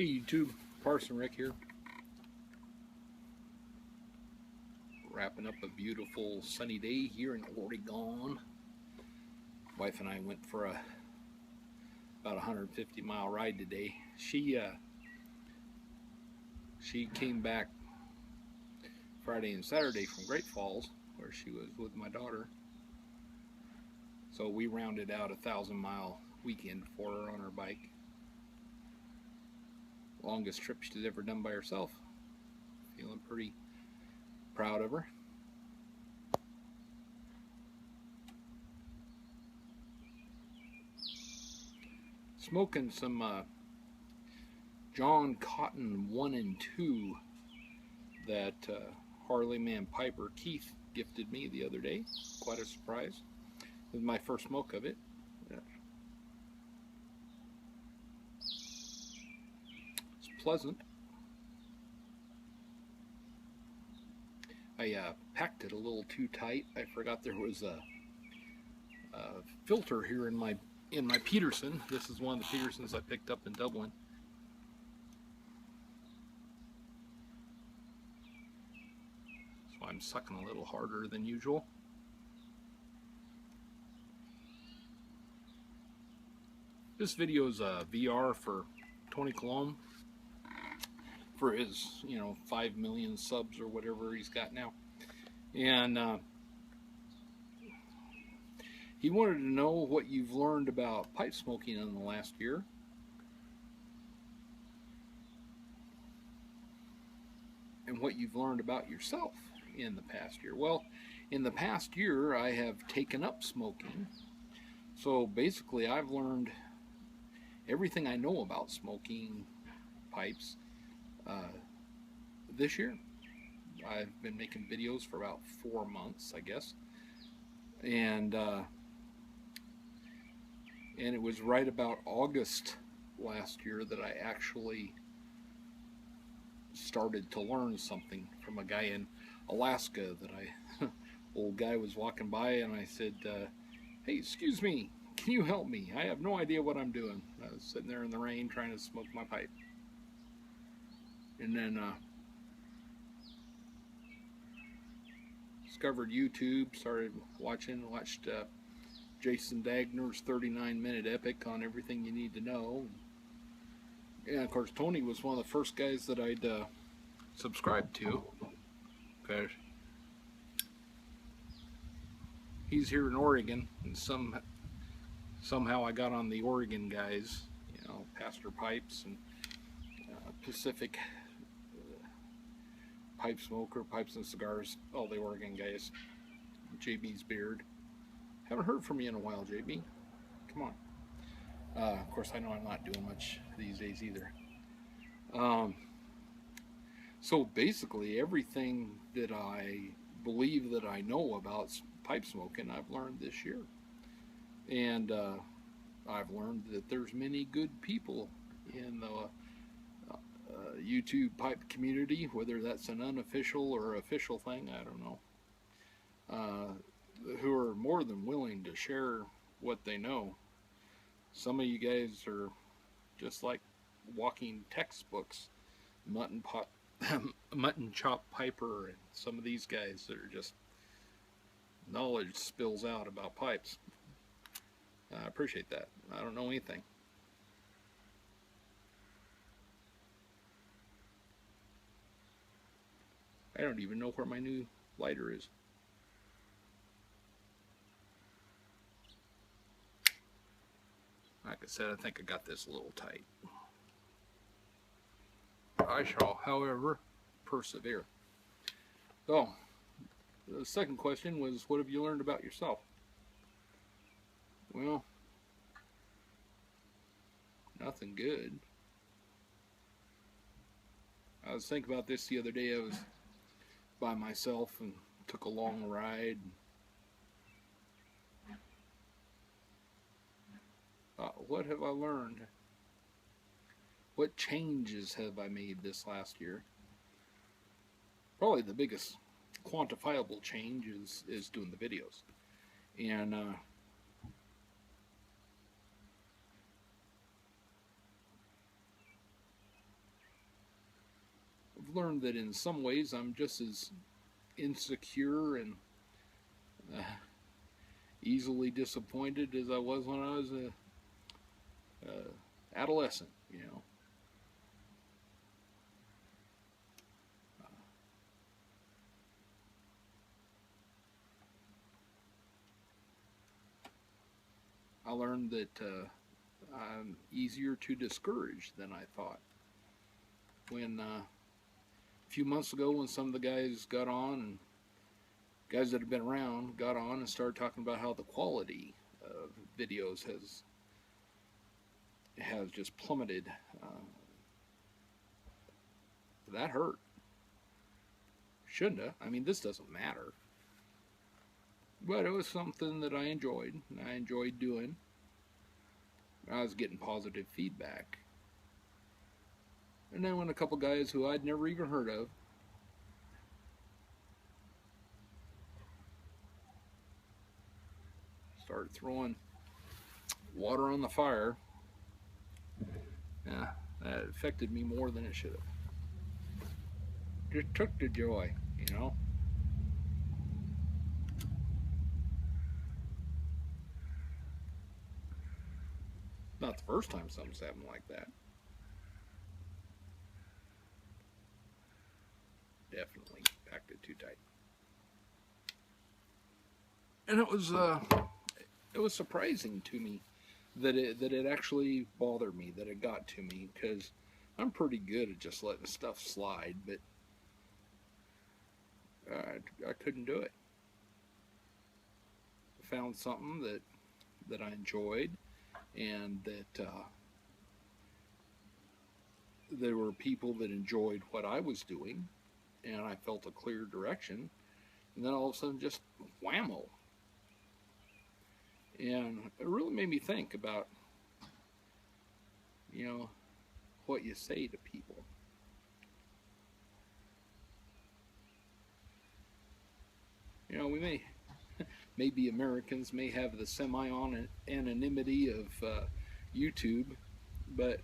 Hey YouTube, Parson Rick here. Wrapping up a beautiful sunny day here in Oregon. Wife and I went for about 150-mile ride today. She came back Friday and Saturday from Great Falls, where she was with my daughter. So we rounded out a 1,000-mile weekend for her on her bike. Longest trip she's ever done by herself. Feeling pretty proud of her. Smoking some John Cotton 1 and 2 that Harleyman Piper Keith gifted me the other day. Quite a surprise. It was my first smoke of it. It's pleasant. I packed it a little too tight. I forgot there was a filter here in my Peterson. This is one of the Petersons I picked up in Dublin. So I'm sucking a little harder than usual. This video is a VR for Tony Coulombe for his, 5 million subs or whatever he's got now. And he wanted to know what you've learned about pipe smoking in the last year. And what you've learned about yourself in the past year. Well, in the past year, I have taken up smoking. So basically, I've learned everything I know about smoking pipes this year. I've been making videos for about 4 months, I guess. And it was right about August last year that I actually started to learn something from a guy in Alaska that old guy was walking by, and I said, hey, excuse me, can you help me? I have no idea what I'm doing. I was sitting there in the rain trying to smoke my pipe. And then discovered YouTube, watched Jason Dagner's 39-minute epic on everything you need to know. And of course, Tony was one of the first guys that I'd subscribed to. Okay. He's here in Oregon, and somehow I got on the Oregon guys, Pastor Pipes and Pacific Pipe Smoker, Pipes and Cigars, all the Oregon guys. JB's Beard. Haven't heard from you in a while, JB. Come on. Of course, I know I'm not doing much these days either. So basically, everything that I believe that I know about pipe smoking, I've learned this year. And I've learned that there's many good people in the YouTube pipe community, whether that's an unofficial or official thing, I don't know, who are more than willing to share what they know. Some of you guys are just like walking textbooks. Mutton Chop Piper and some of these guys that are just knowledge spills out about pipes. I appreciate that. I don't know anything. I don't even know where my new lighter is. Like I said, I think I got this a little tight. I shall, however, persevere. So, the second question was, what have you learned about yourself? Well, nothing good. I was thinking about this the other day. I was by myself and took a long ride. What have I learned? What changes have I made this last year? Probably the biggest quantifiable change is doing the videos. And I've learned that in some ways I'm just as insecure and uh, easily disappointed as I was when I was a adolescent. You know, I learned that I'm easier to discourage than I thought. When a few months ago, when some of the guys got on, and guys that have been around got on and started talking about how the quality of videos has just plummeted, that hurt. Shouldn't have. I mean, this doesn't matter. But it was something that I enjoyed, and I enjoyed doing. I was getting positive feedback. And then when a couple guys who I'd never even heard of started throwing water on the fire, yeah, that affected me more than it should have. Just took the joy, you know. Not the first time something's happened like that. Definitely packed it too tight. And it was surprising to me that it actually bothered me, that it got to me, because I'm pretty good at just letting stuff slide, but I couldn't do it. I found something that I enjoyed, and that there were people that enjoyed what I was doing, and I felt a clear direction, and then all of a sudden just whammo. And it really made me think about, you know, what you say to people. You know, we maybe Americans may have the semi-anonymity of YouTube, but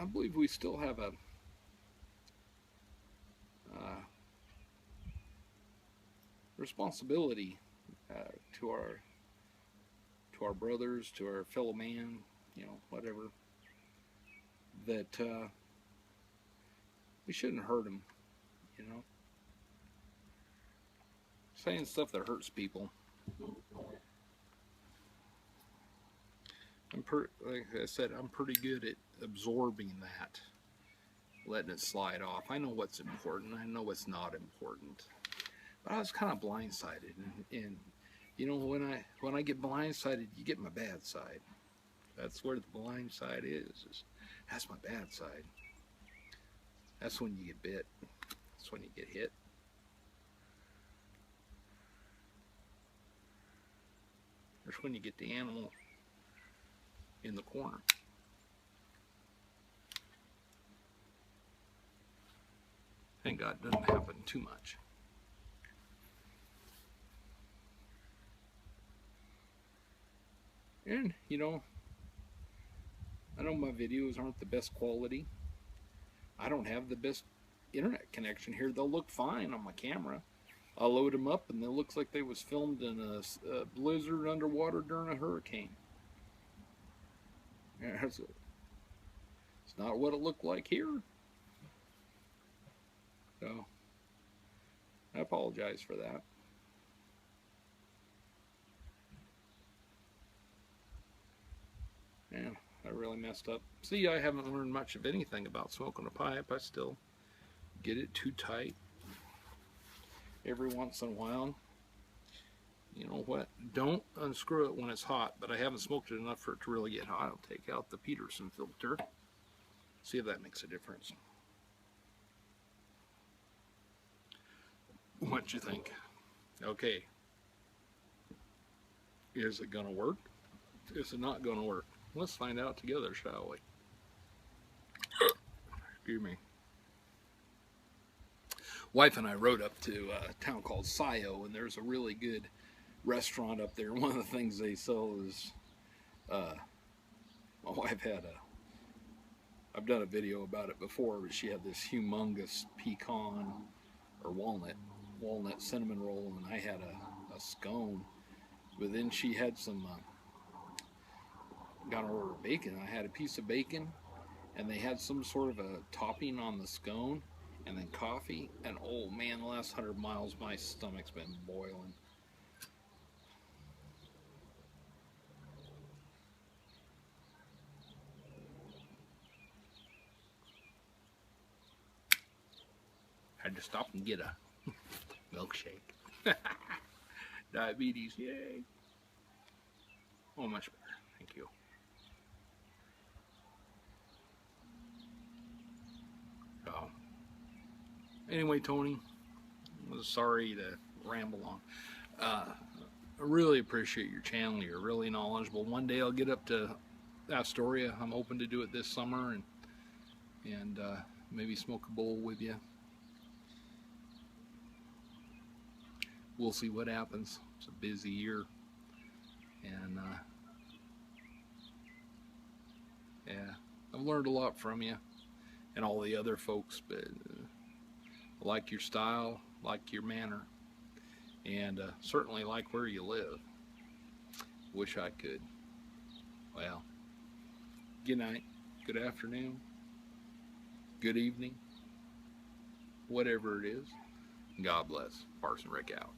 I believe we still have a responsibility to our brothers, to our fellow man, you know, whatever, that we shouldn't hurt them, you know. Saying stuff that hurts people. Like I said, I'm pretty good at absorbing that, letting it slide off. I know what's important. I know what's not important. But I was kind of blindsided, and you know, when I get blindsided, you get my bad side. That's where the blind side is that's my bad side. That's when you get bit. That's when you get hit. That's when you get the animal in the corner. Thank God it doesn't happen too much. And, you know, I know my videos aren't the best quality. I don't have the best internet connection here. They'll look fine on my camera. I'll load them up and it looks like they was filmed in a blizzard underwater during a hurricane. Yeah, it's not what it looked like here. So, I apologize for that. Yeah, I really messed up. See, I haven't learned much of anything about smoking a pipe. I still get it too tight every once in a while. You know what? Don't unscrew it when it's hot, but I haven't smoked it enough for it to really get hot. I'll take out the Peterson filter. See if that makes a difference. What you think? Okay. Is it gonna work? Is it not gonna work? Let's find out together, shall we? Excuse me. Wife and I rode up to a town called Scio, and there's a really good restaurant up there. One of the things they sell is, my wife had I've done a video about it before, but she had this humongous pecan or walnut cinnamon roll, and I had a scone. But then she had some, got an order of bacon. I had a piece of bacon, and they had some sort of a topping on the scone, and then coffee. And oh man, the last 100 miles, my stomach's been boiling. Had to stop and get a milkshake. Diabetes, yay. Oh, much better. Thank you. Oh. Anyway, Tony, I'm sorry to ramble on. I really appreciate your channel. You're really knowledgeable. One day I'll get up to Astoria. I'm hoping to do it this summer and maybe smoke a bowl with you. We'll see what happens. It's a busy year, and yeah, I've learned a lot from you and all the other folks, but I like your style, like your manner, and certainly like where you live. Wish I could. Well, good night, good afternoon, good evening, whatever it is. God bless. Parson Rick out.